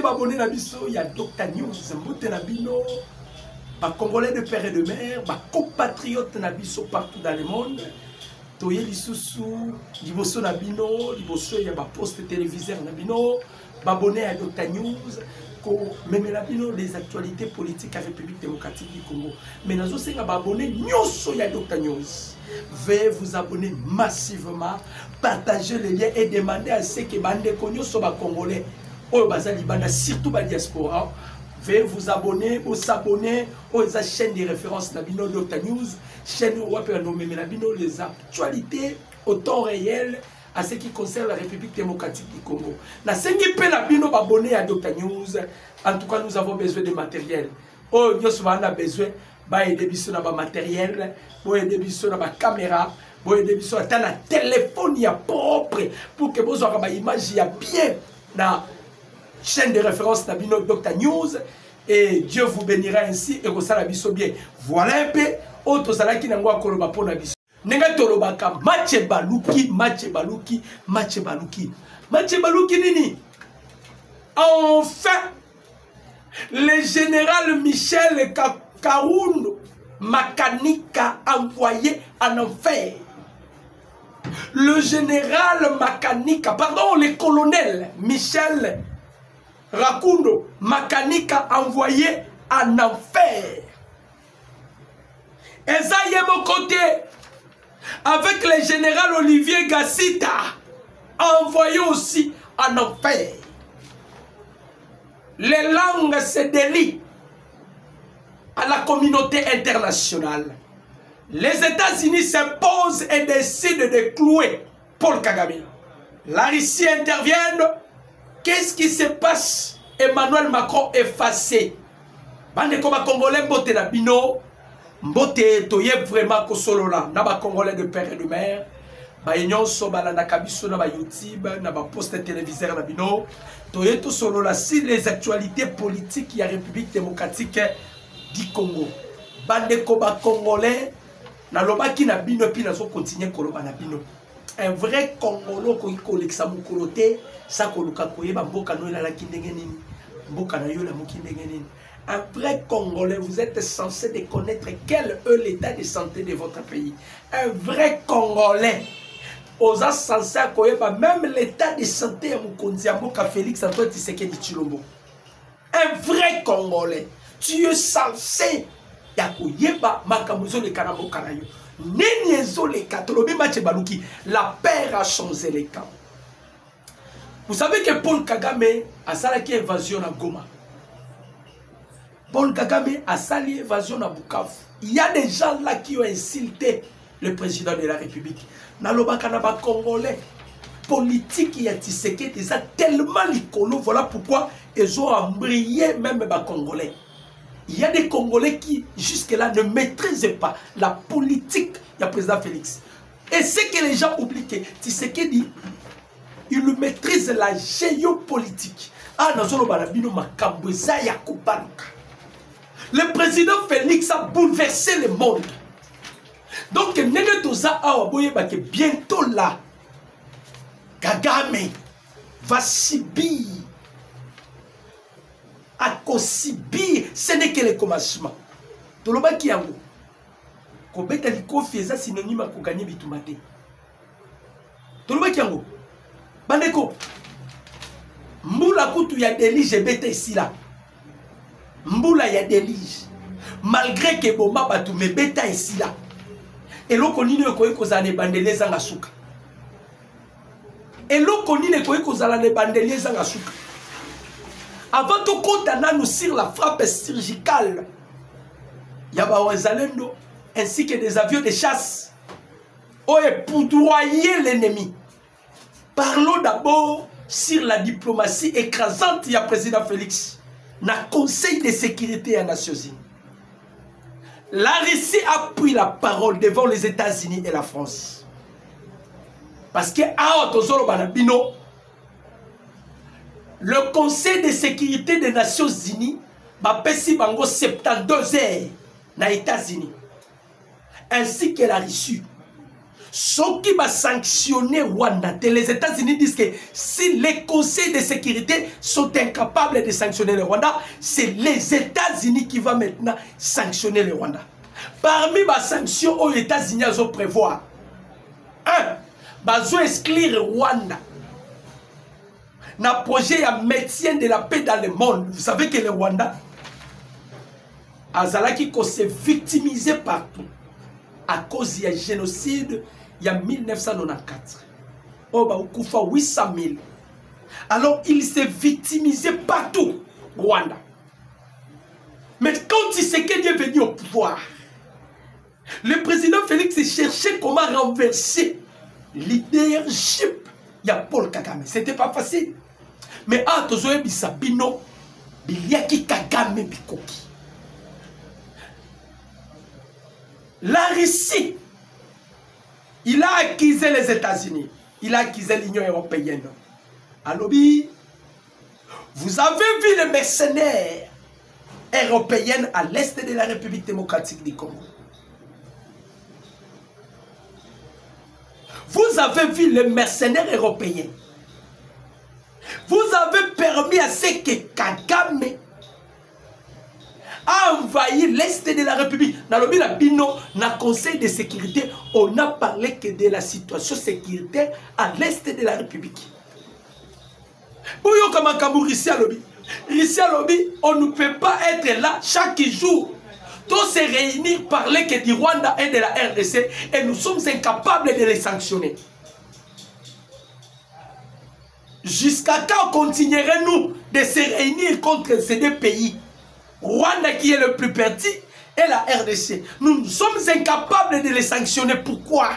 Abonné na biso, il y a Dr News, mbote na bino, ba Congolais de père et de mère, ba compatriotes na biso partout dans le monde. Toye lisusu, liboso na bino, liboso ya ba poste téléviseur na bino, ba abonné à Dr News, ko meme na bino les actualités politiques à République démocratique du Congo. Mais nazo senga ba abonné nyoso ya Dr News. Veuillez vous abonner massivement, partager les liens et demander à ceux qui bande konyo so ba Congolais. Surtout la diaspora, veuillez vous abonner, vous s'abonner aux chaînes de référence Nabino Dr News, chaîne où on nommer Nabino les actualités au temps réel à ce qui concerne la République démocratique du Congo. Na sengi pe Nabino abonné à Dr News. En tout cas, nous avons besoin de matériel. Oh, nous avons besoin de matériel, de caméra, de téléphone propre pour que vous ayez une image bien na chaîne de référence Nabino Dr News et Dieu vous bénira ainsi et que ça la biso bien. Voilà un peu autre ça qui n'a pas koloba pour na biso. Nenga tolobaka match baluki nini. Enfin le général Michel Karoun Makanika envoyé en enfer. Le général Makanika, pardon, le colonel Michel Rakundo Makanika envoyé en enfer. Et ça y est mon côté, avec le général Olivier Gassita, envoyé aussi en enfer. Les langues se délient à la communauté internationale. Les États-Unis s'imposent et décident de clouer Paul Kagame. La Russie intervient. Qu'est-ce qui se passe? Emmanuel Macron effacé. Bande comme Congolais mbote na bino, mbote toye vraiment ko solo là, na ba Congolais de père et de mère. Ba union so bala na kabiso na ba YouTube, na ba poste téléviseur na bino. Toye to solo là si les actualités politiques ya République démocratique du Congo. Bande comme Congolais na lobaki na bino puis na so continuer koloba na bino. Un vrai Congolo ko koleksa mukolote sa koluka koyeba mboka no la kindenge nini mboka na yo la mukindenge nini. Un vrai Congolais, vous êtes censé de connaître quel est l'état de santé de votre pays. Un vrai Congolais, vous êtes censé koyeba même l'état de santé ya mukonzi ya mboka Félix Antoine Tshisekedi Tshilombo. Un vrai Congolais, tu es censé ya koyeba makamuzo le kana mboka na yo. La paix a changé les camps. Vous savez que Paul Kagame a salaki évasion à Goma. Paul Kagame a sali évasion à Bukavu. Il y a des gens là qui ont insulté le président de la République. Nalobaka na ba Congolais. Politique y a Tshisekedi ça tellement licolo. Voilà pourquoi ils ont embrayé même les Congolais. Il y a des Congolais qui, jusque-là, ne maîtrisent pas la politique du président Félix. Et ce que les gens oublient, Tshisekedi, il maîtrise la géopolitique. Le président Félix a bouleversé le monde. Donc, bientôt là, Kagame va subir. À Kosibir, ce n'est que le commencement. Toloba Kiango. Kobeta likofi eza synonyme à gagner bitumate. Toloba Kiango. Bandeko. Mbula kutu ya délige beta ici là. Mbula ya délige. Malgré que bomba batu me beta ici là. Et loko nini ko kozane bandeleza ngasuka. Et loko nini ko kozala bandeleza ngasuka. Avant de condamner sur la frappe chirurgicale, il y a des ainsi que des avions de chasse ont poudroyé l'ennemi. Parlons d'abord sur la diplomatie écrasante du président Félix dans le Conseil de sécurité des Nations Unies. La Russie a pris la parole devant les États-Unis et la France. Parce que le Conseil de sécurité des Nations Unies a pris 72 heures dans les États-Unis, ainsi que la Russie. Ceux qui vont sanctionner Rwanda, les États-Unis disent que si les conseils de sécurité sont incapables de sanctionner le Rwanda, c'est les États-Unis qui vont maintenant sanctionner le Rwanda. Parmi les sanctions aux États-Unis, ils ont prévoir 1. Ils ont exclure Rwanda dans le projet de maintien de la paix dans le monde. Vous savez que le Rwanda Azalaki s'est victimisé partout à cause du génocide. Il y a 1994. Oh, bah, il y a 800 000. Alors, il s'est victimisé partout, Rwanda. Mais quand Tshisekedi est venu au pouvoir, le président Félix cherchait comment renverser le leadership. Il y a Paul Kagame. Ce n'était pas facile. Mais ah, Tozoe Bisabino, Biliaki Kagame Bikoki. La Russie, il a accusé les États-Unis, il a accusé l'Union européenne. Alors, vous avez vu les mercenaires européens à l'est de la République démocratique du Congo. Vous avez vu les mercenaires européens. Vous avez permis à ce que Kagame a envahi l'Est de la République. Dans le Conseil de sécurité, on n'a parlé que de la situation sécuritaire à l'Est de la République. On ne peut pas être là chaque jour. Tous se réunir, parler que du Rwanda et de la RDC, et nous sommes incapables de les sanctionner. Jusqu'à quand continuerons-nous de se réunir contre ces deux pays? Rwanda qui est le plus petit et la RDC. Nous sommes incapables de les sanctionner. Pourquoi?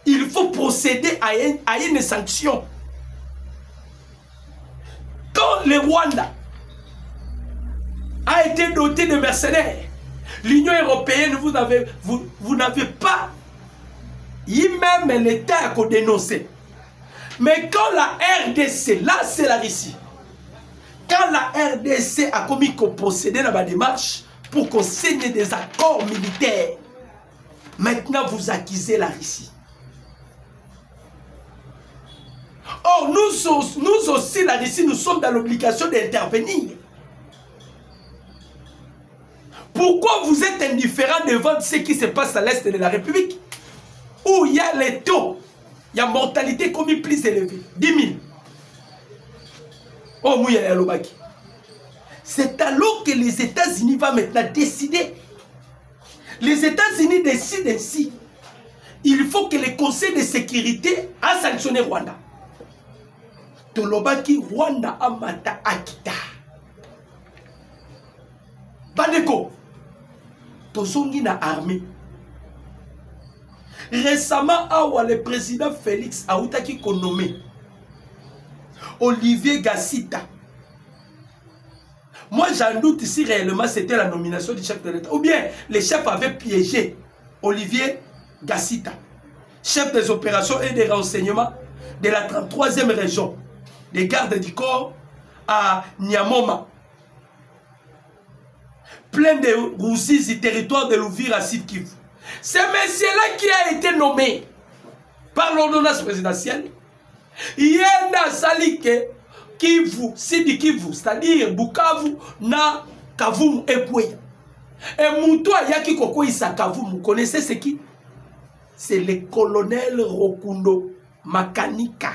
Il faut procéder à une sanction. Quand le Rwanda a été doté de mercenaires, l'Union européenne, vous n'avez pas eu même l'État à dénoncer. Mais quand la RDC, là c'est la Russie, quand la RDC a commis qu'on procédait dans la démarche pour qu'on signe des accords militaires, maintenant vous accusez la Russie. Or, nous aussi, la Russie, nous sommes dans l'obligation d'intervenir. Pourquoi vous êtes indifférent devant ce qui se passe à l'Est de la République, où il y a les taux, il y a mortalité commis plus élevée, 10 000. Oh, Mouya Lobaki. C'est alors que les États-Unis vont maintenant décider. Les États-Unis décident ainsi. Il faut que le Conseil de sécurité a sanctionné Rwanda. Tolobaki Rwanda Amata Akita. Bandeko. Tozongi na armée. Récemment, le président Félix a outaki nommé Olivier Gassita. Moi, j'en doute si réellement c'était la nomination du chef de l'État. Ou bien les chefs avaient piégé Olivier Gassita, chef des opérations et des renseignements de la 33e région des gardes du corps à Nyamoma, plein de roussis du territoire de l'Ouvira Sud Kivu. C'est monsieur-là qui a été nommé par l'ordonnance présidentielle. Il y a un salike Kivu, Sidi Kivu, c'est-à-dire Bukavu, na Kavumu et Kouya. Et Moutoua Yaki Koko Issa Kavumu, vous connaissez c'est qui? C'est le colonel Rokundo Makanika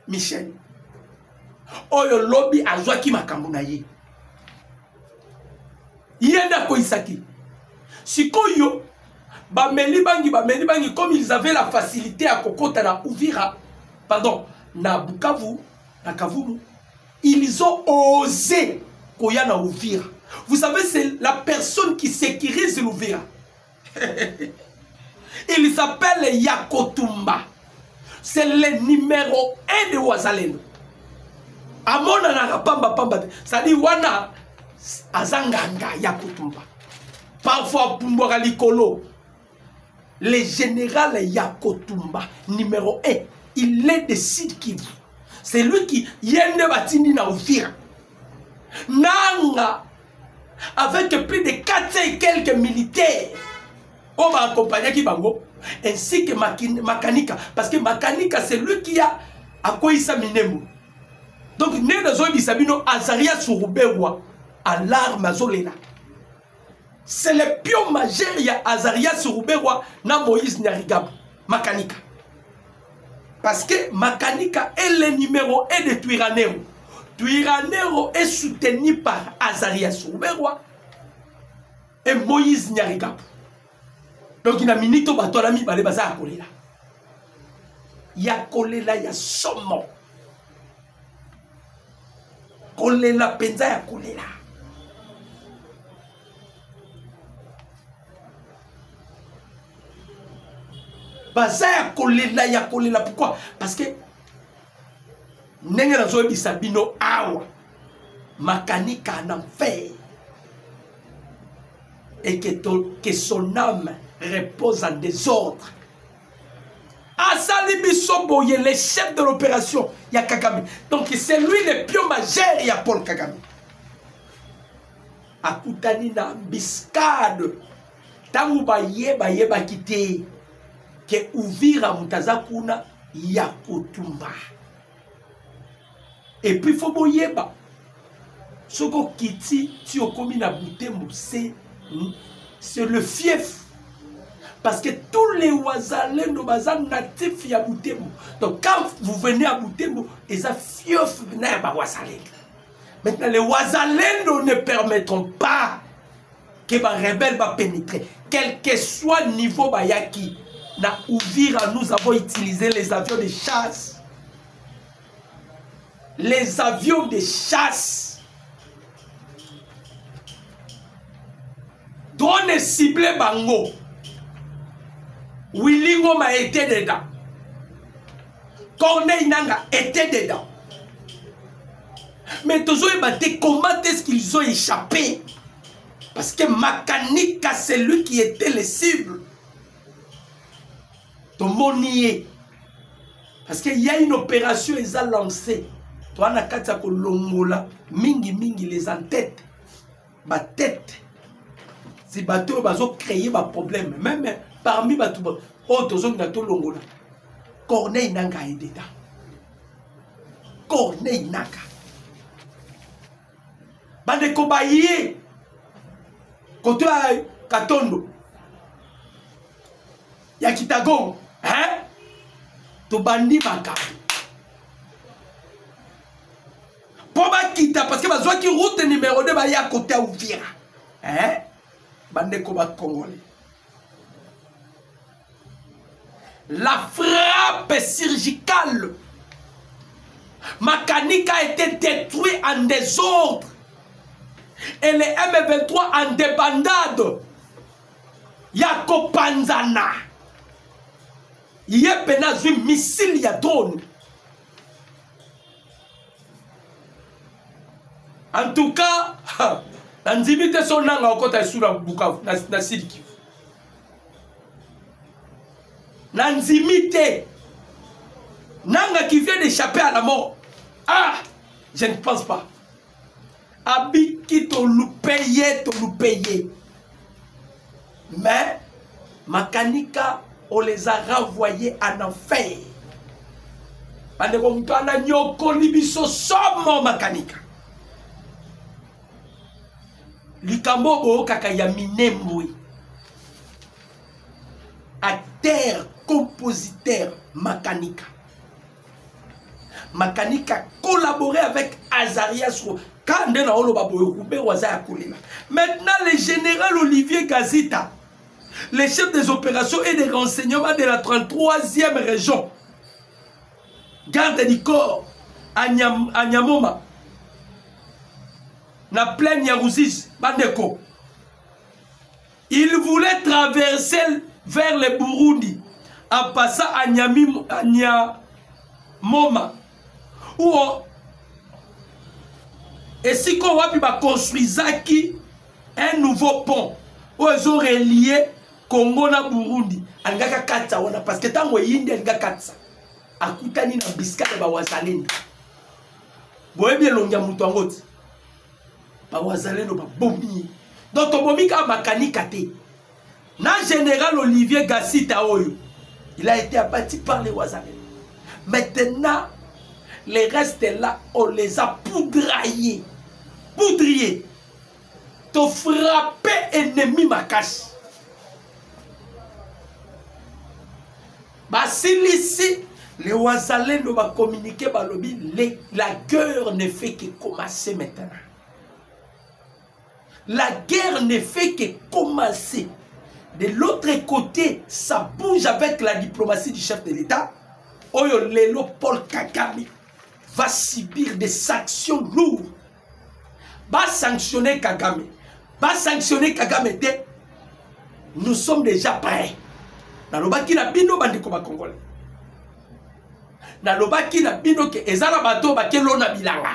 Michel. Oyo lobby a Joaki Makamunaye. Yenda Koisaki. Sikoyo, Bameli Bangi, comme ils avaient la facilité à Kokota na Uvira, pardon, na Bukavu, na Kavumu, ils ont osé Koya na Uvira. Vous savez, c'est la personne qui sécurise l'Uvira. Il s'appelle Yakotumba. c'est le numéro 1 de Wazalendo. Amona na pamba, c'est-à-dire wana azanganga ya kutumba. Parfois Pumbora Likolo, le général Yakotumba, numéro 1, il est de Sud Kivu. C'est lui qui yende batini na Uvira. Nanga, avec plus de 400 et quelques militaires, on va accompagner Kibango, ainsi que Makanika. Parce que Makanika, c'est lui qui a Akoïsa Minemo. Donc, né dans un bisabino, Azaria Surubewa, à l'arme Azolela. C'est le pion majeur, il y a Azaria Surubewa, na Moïse Nyarigab, Makanika. Parce que Makanika est le numéro 1 de Tuiranero. Tuiranero est soutenu par Azaria Surubewa et Moïse Nyarigab. Donc, il y a minito batolami bale baza akolela. Il y a kolela, il y a somo. Kolela penza ya kolela. Baza ya kolela ya kolela. Pourquoi? Parce que nenge na zoe bisabino awa Makanika en enfer et que son âme repose en désordre. Asali Bisoboye, le chef de l'opération, il y a Kagame. Donc c'est lui le pion majeur, il y a Paul Kagame. Akutani na biscade. Tangu ba yeba kite. Ke Uvira Mutazakuna ya Kotumba. Et puis faut boyeba. Soko kiti ti okomi na Butembo, c'est le fief. Parce que tous les Wazalendo bazan natifs ya Butembo. Donc quand vous venez à Butembo, les fief na ba Wazalendo. Maintenant les Wazalendo ne permettront pas que les rebelles va pénétrer. Quel que soit le niveau bayaki, na Uvira nous avons utilisé les avions de chasse. Les avions de chasse. Drone ciblé bango. Willingo m'a été dedans. Corneille Nanga était dedans. Mais toujours comment est-ce qu'ils ont échappé? Parce que Makanika, c'est lui qui était le cible. Tomonier. Parce qu'il y a une opération, ils ont lancé. Toi, on a quatre longola, mingi les en-têtes. Ma tête. Si bateau bazo créer un problème. Même parmi bateau, autres hommes na to longola. Corneille Nanga est dedans. Corneille Nanga. Bande kobaye. Koto a Katondo. Ya Kitago. Hein? To bandi maka. Poba kita parce que bazo ki route numéro 2 ba ya côté Uvira. Hein? Bande koba congolais. La frappe chirurgicale. Makanika a été détruit en désordre. Et les M23 en débandade. Yako Panzana. Yepena zui missile ya drone. En tout cas, Nanzimite son nanga au côté sur la Bukavu, na Sidi. Nanzimite. Nanga qui vient d'échapper à la mort. Ah, je ne pense pas. Abiki to loupé. Mais, Makanika, on les a renvoyés en enfer. Parce qu'on a nyoko libiso somo Makanika. Likambo o kakaya minembui. Acteur, compositeur, Makanika. Makanika collaborait avec Azarias. Maintenant, le général Olivier Gazita, le chef des opérations et des renseignements de la 33e région, garde du corps à Nyamoma, na plaine Yarouzis, Bandeko. Il voulait traverser vers le Burundi à passer à Nyamoma, où et si qu'on va construire un nouveau pont, où ils ont relié Congo na Burundi, angaka katsa wana parce que tango yindi angaka katsa, akutani na biskade ba wazalendo. Boye bien longia mutu ba wazalendo ba bomi. Donc to bomi ka makanika te. Na général Olivier Gassita Oyo, il a été abattu par les wazalendo. Maintenant, les restes là, on les a poudriers. Poudriers. To frapper ennemi makash. Ici, les Wazalendo va communiquer par le lobby. La guerre ne fait que commencer maintenant. La guerre ne fait que commencer. De l'autre côté, ça bouge avec la diplomatie du chef de l'État. Oyo Lelo Paul Kagame va subir des sanctions lourdes. Va sanctionner Kagame. Va sanctionner Kagame. Nous sommes déjà prêts. Nalobaki na bino bandiko ba Congolais. Nalobaki na bino ke ezala bato ba kelona bilanga.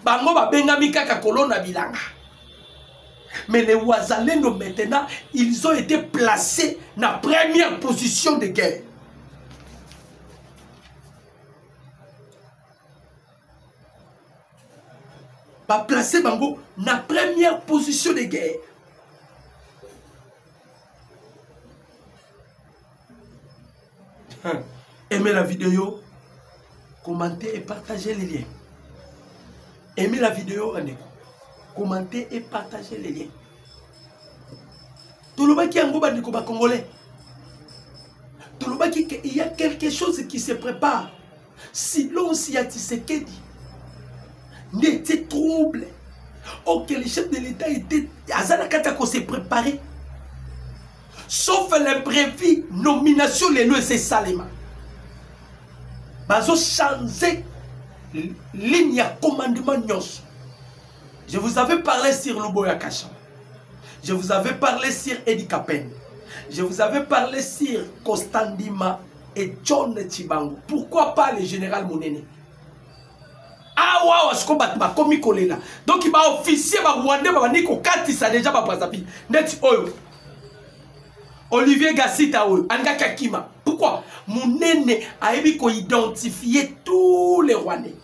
Bango ba bengami kaka kolona bilanga. Mais les Wazalendo maintenant, ils ont été placés dans la première position de guerre. Pas placé bango dans la première position de guerre. Aimez la vidéo, commentez et partagez les liens. Aimez la vidéo, commentez et partagez les liens. Tout le monde qui est en Congolais. Tout le monde qui il y a quelque chose qui se prépare. Sinon, si y a Tshisekedi, n'était trouble. Ok, le chef de l'État était Azanakata s'est préparé. Sauf l'imprévu, nomination, les lois, c'est Salema. Bazo changer ligne à commandement Nyos. Je vous avais parlé sur Luboya Kachan. Je vous avais parlé sur Edi Kapen. Je vous avais parlé sur Kostandima et John Chibango. Pourquoi pas le général Mounene? Ah waouh, je combat ma komi kolela. Donc il va officier ma Rwandais ma niko kati ça déjà ma prasapi. Net oyo. Olivier Gassita oyo, anga kakima. Pourquoi? Mounene a évi ko identifier tous les Rwandais.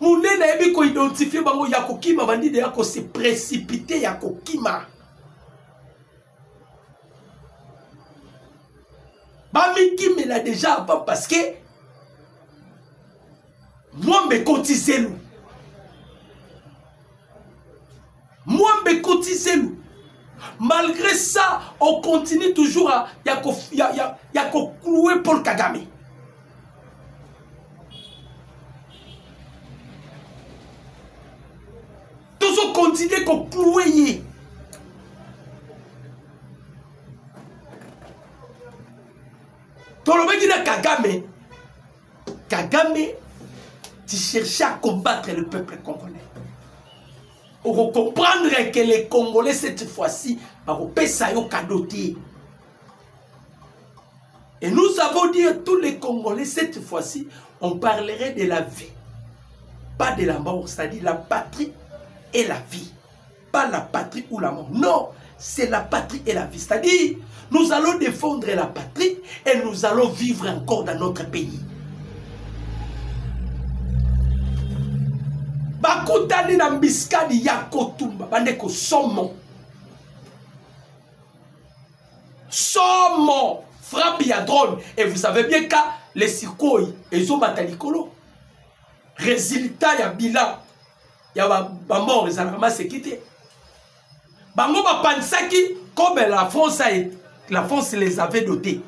Mounene a évi ko identifier bango yako kima bandi de yako se précipiter yako kima. Bami Kim l'a déjà avant parce que moi me cotisez nous. Moi me cotisez nous. Malgré ça, on continue toujours à clouer Paul Kagame. Toujours continuer à clouer. Tout le monde dit Kagame. Kagame, tu cherchais à combattre le peuple congolais. Pour comprendre que les Congolais, cette fois-ci, vont payer au cadotier. Et nous avons dit à tous les Congolais, cette fois-ci, on parlerait de la vie, pas de la mort, c'est-à-dire la patrie et la vie. Pas la patrie ou la mort. Non, c'est la patrie et la vie. C'est-à-dire, nous allons défendre la patrie et nous allons vivre encore dans notre pays. Bakutani na mbiskadi ya kotumba bandeko somo frappe ya drone et vous savez bien que les Sikoy ils ont batalikolo résultat ya bilan ya ba mort les armes sécurité bango ba pansaki comme la France les avait dotés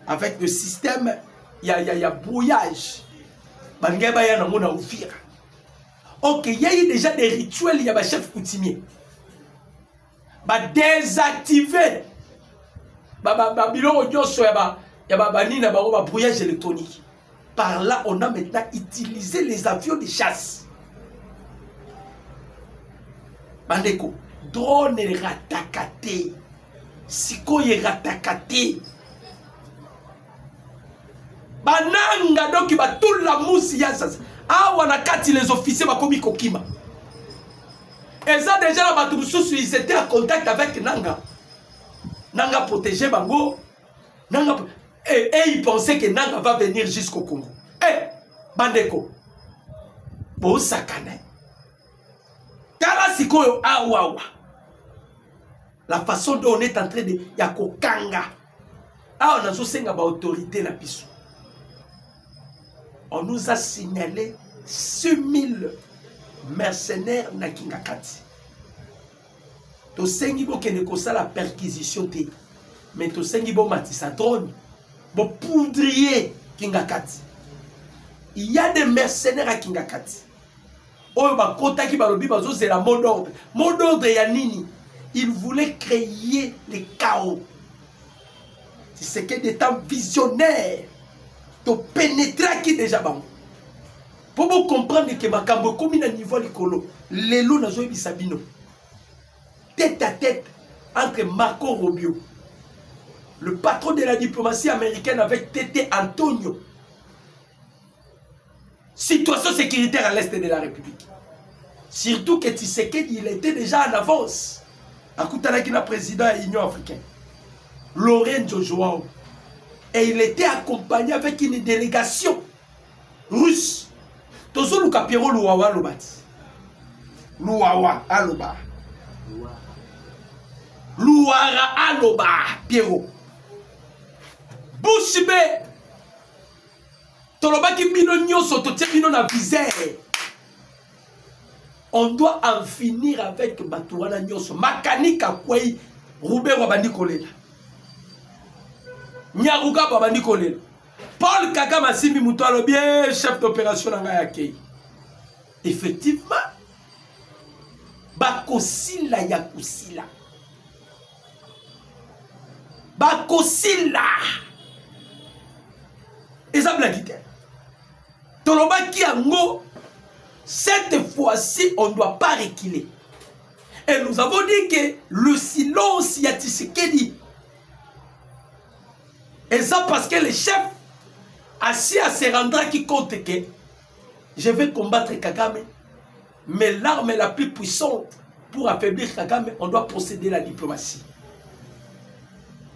avec le système ya brouillage bangeba ya na mona ufira. Ok, il y a eu déjà des rituels, il y a des chefs coutumiers. Bah désactiver. Bah bilon il y a brouillage électronique. Par là, on a maintenant utilisé les avions de chasse. Bandeko, drone ratakate. sikoyo erataka te. Bananga donc batula musi ya sasa. Awa na kati les officiers bakomi kokima. Et ça déjà la batoussous ils étaient en contact avec Nanga. Nanga protégeait Bango. Nanga et ils pensaient que Nanga va venir jusqu'au Congo. Eh, Bandeko. Bo sakane. Kala sikoyo awawa. La façon dont on est en train de yako kanga. Ah on a sosenga ba autorité na biso. On nous a signalé 6000 mercenaires na Kingakati. To sengi bo kene kosa la perquisition te. Mais to sengi bo matisa drone. Bo poudrier Kingakati. Il y a des mercenaires à Kingakati. Oyo ba kota ki balobi bazo c'est la mot d'ordre. Mot d'ordre ya nini? Il voulait créer le chaos. C'est que des temps visionnaires. To pénétrer qui déjà bon. Pour vous comprendre que makambo comme na niveau likolo, lelo nazo bisabino. Tête à tête entre Marco Rubio, le patron de la diplomatie américaine avec Tete Antonio. Situation sécuritaire à l'est de la République. Surtout que Tshisekedi il était déjà en avance. À Koutanakina président de l'Union africaine. Lorenzo Joao. Et il était accompagné avec une délégation russe. Tozo Luka Piero Luawa Lobati. Luawa Aloba. Luara Aloba Piero. Bouchibe. Tolobaki bino nyoso totie bino na visère. On doit en finir avec Batouana nyoso. Makanika kwei Roubert Wabandi Kolela. Nyaruga Babandi Kolela. Paul Kagame Asimi Moutoualo bien chef d'opération na Ngayakei. Effectivement, Bakosila Yakusila. Bakosila. Et ça blaguite. Tolobaki Ango, cette fois-ci, on ne doit pas reculer. Et nous avons dit que le silence y a Tshisekedi. Et ça parce que le chef assis à se rendre qui compte que je vais combattre Kagame, mais l'arme la plus puissante pour affaiblir Kagame, on doit procéder à la diplomatie.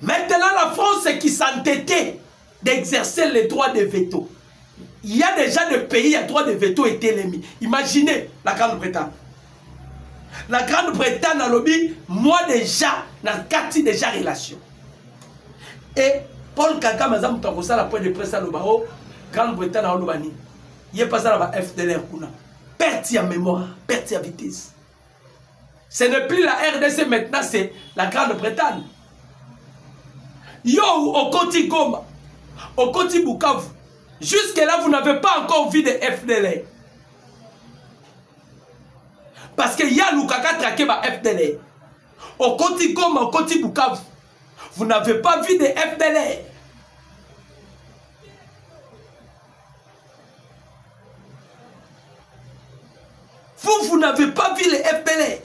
Maintenant, la France qui s'entêtait d'exercer les droits de veto. Il y a déjà des pays à droit de veto et ennemis. Imaginez la Grande-Bretagne. La Grande-Bretagne a lobby, moi déjà, n'a qu'à déjà relation. Et Paul Kagame a dit la point de presse à l'Obao, Grande-Bretagne a l'Obani. Il est passé à la FDLR. Perte à mémoire, perte à vitesse. Ce n'est plus la RDC maintenant, c'est la Grande-Bretagne. Yo, au Koti Goma, au Koti Bukavu, jusque-là, vous n'avez pas encore vu de FDLR. Parce que y a Lukaka traqué ma FDLR. Au Koti Goma, au Koti Bukavu, vous n'avez pas vu de FDLR. Vous n'avez pas vu les FDLR.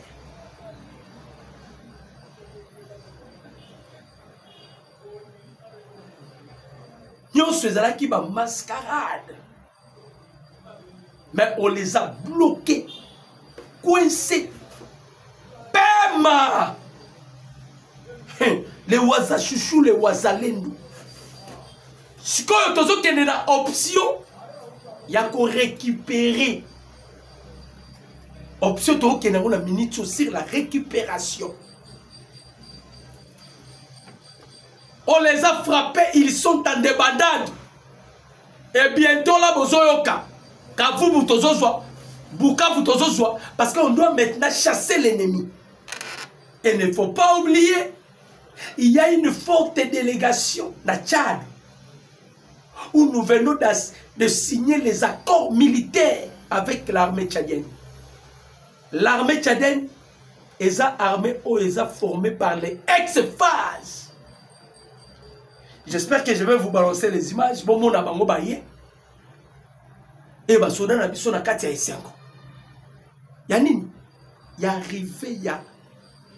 Nous faisons qui va mascarade. Mais on les a bloqués, coincés. Pema! Les waza chouchou, les waza lendu. Si vous avez une option, il y a qu'on récupérer. Option qui est une minute sur la récupération. On les a frappés, ils sont en débandade. Et bientôt là, Bozoyoka, Kavu Boutozozwa, Buka Boutozozwa, parce qu'on doit maintenant chasser l'ennemi. Et il ne faut pas oublier, il y a une forte délégation na Tchad, où nous venons de signer les accords militaires avec l'armée tchadienne. L'armée tchadienne est armée ou est formée par les ex-phases. J'espère que je vais vous balancer les images. Bon, mon abango baye. Et bah, soda na biso na kati ya esengo. Ya nini? Ya arrivé ya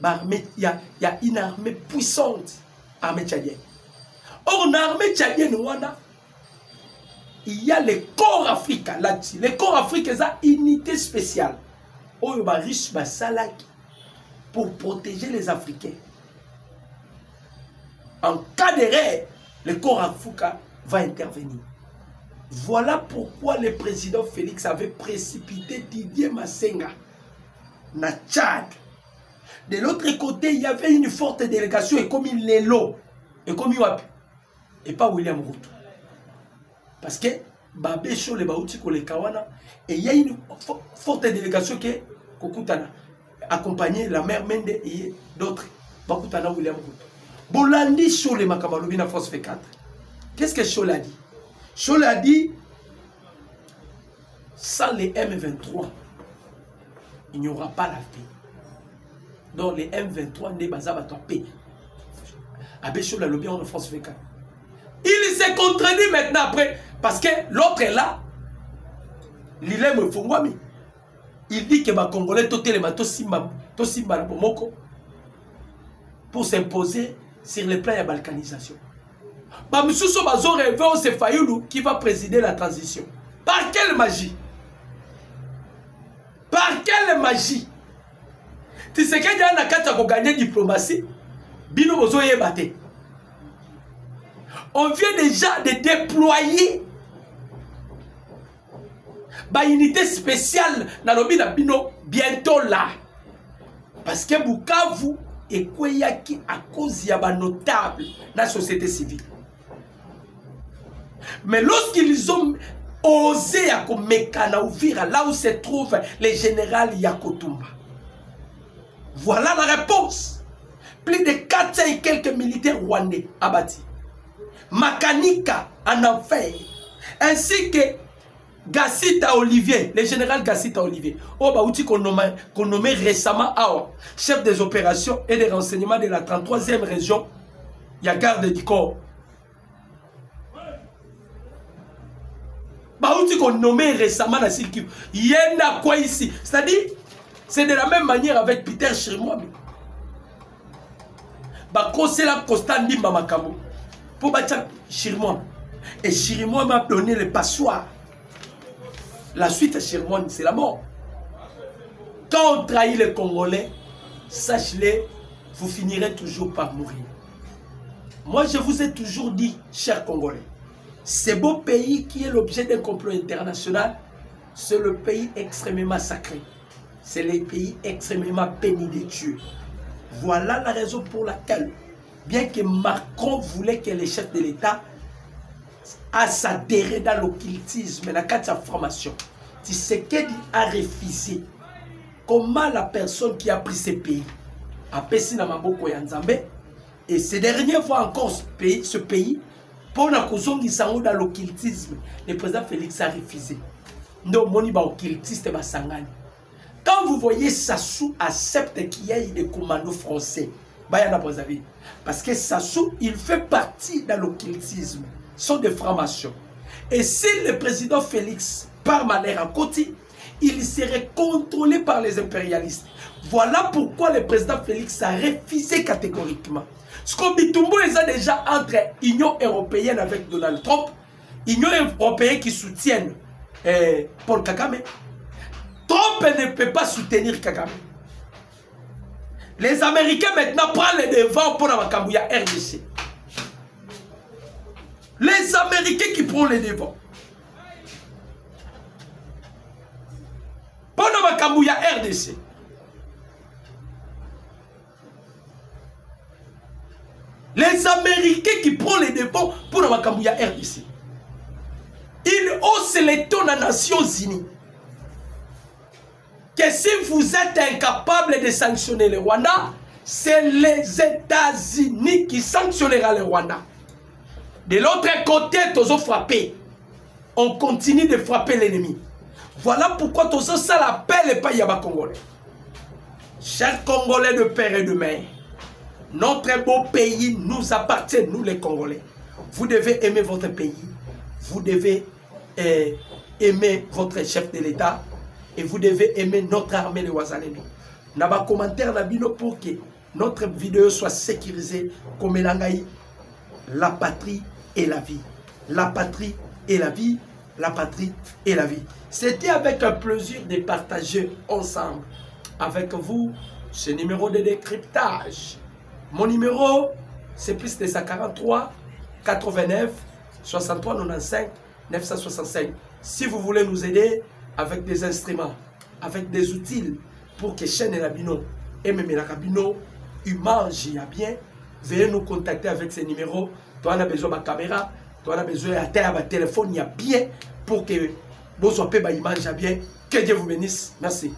il y a une armée puissante, armée tchadienne. Or, l'armée tchadienne, il y a les corps africains là-dessus. Les corps africains, c'est une unité spéciale. Oh, il y a riche salaki pour protéger les Africains. En cas d'erreur, le corps africain va intervenir. Voilà pourquoi le président Félix avait précipité Didier Massenga na Tchad. De l'autre côté, il y avait une forte délégation et comme il est l'eau, et comme il y a et pas William Ruto. Parce que Babé Cho le Baouti ko le Kawana et il y a une forte délégation qui est Kokutana accompagné la mère Mende et d'autres. Bakutana William Ruto. Bolandi Cho le Makabalobi na force F4. Qu'est-ce que Cho l'a dit? Cho l'a dit, sans les M23, il n'y aura pas la paix. Donc les M23 n'est pas à paix. Abbé Cho l'a lobby en France F4. Il s'est contredit maintenant après, parce que l'autre est là. L'Ilem Fongwami. Il dit que les Congolais pour s'imposer sur le plan de la balkanisation. Bamissousso Bazo rêve au Fayoulou qui va présider la transition. Par quelle magie? Par quelle magie? Tu sais qu'il y a un akata pour gagner diplomatie. Bino Bozo Yebate. On vient déjà de déployer une unité spéciale dans le Bino bientôt là. Parce que Bukavu et Kweyaki à cause de notable dans la société civile. Mais lorsqu'ils ont osé à Mekana Ouvira, là où se trouve le général Yakotumba, voilà la réponse. Plus de 400 et quelques militaires rwandais abattus. Makanika en enfer. Ainsi que Gassita Olivier, le général Gassita Olivier, qu'on nommé récemment Awa, chef des opérations et des renseignements de la 33e région, il y a garde du corps. Qu'on nommé récemment dans Silkiv. Il y a quoi ici? C'est-à-dire, c'est de la même manière avec Peter Chirimwami. C'est la constant Dimba Makambo. Pour battre Chirimwami. Et Chirimwami m'a donné le passoire. La suite à Chirimwami, c'est la mort. Quand on trahit les Congolais, sachez-le, vous finirez toujours par mourir. Moi, je vous ai toujours dit, chers Congolais, ce beau pays qui est l'objet d'un complot international, c'est le pays extrêmement sacré. C'est le pays extrêmement béni de Dieu. Voilà la raison pour laquelle, bien que Macron voulait que les chefs de l'État s'adhèrent dans l'occultisme, dans la formation, Tshisekedi a refusé. Comment la personne qui a pris ce pays a payé dans Maboko Yanzambe et ces dernières fois encore ce pays pour la cause qui s'en dans l'occultisme, le président Félix a refusé. Non, moni ba occultiste ba sangani. Quand vous voyez Sassou accepte qu'il y ait des commandos français, parce que Sassou, il fait partie dans l'occultisme, sont des francs-maçons. Et si le président Félix part malheur à côté, il serait contrôlé par les impérialistes. Voilà pourquoi le président Félix a refusé catégoriquement. Ce qu'on Bitumbo est déjà entre Union européenne avec Donald Trump, Union européenne qui soutiennent Paul Kagame. Trump ne peut pas soutenir Kagame. Les Américains maintenant prennent les devants pour la Makambouya RDC. Les Américains qui prennent les devants. Pour la Makambouya RDC. Les Américains qui prennent les devants pour la Makambouya RDC. Ils haussent les taux des Nations Unies. Que si vous êtes incapable de sanctionner le Rwanda, c'est les États-Unis qui sanctionnera le Rwanda. De l'autre côté, tous frappé. On continue de frapper l'ennemi. Voilà pourquoi tous ça l'appelle pas Yaba Congolais. Chers Congolais de père et de mère, notre beau pays nous appartient, nous les Congolais. Vous devez aimer votre pays. Vous devez aimer votre chef de l'État. Et vous devez aimer notre armée, les Wazalendo. Naba commentaire Nabino pour que notre vidéo soit sécurisée comme Elangaï. La patrie et la vie. La patrie et la vie. La patrie et la vie. C'était avec un plaisir de partager ensemble avec vous ce numéro de décryptage. Mon numéro, c'est plus de 43 89 63 95 965. Si vous voulez nous aider avec des instruments, avec des outils pour que chaîne la bino et même la cabino, mange bien, veuillez nous contacter avec ces numéros. Toi, on a besoin de ma caméra, toi, on a besoin de téléphone, il y a bien pour que vous soyez bien. Que Dieu vous bénisse. Merci.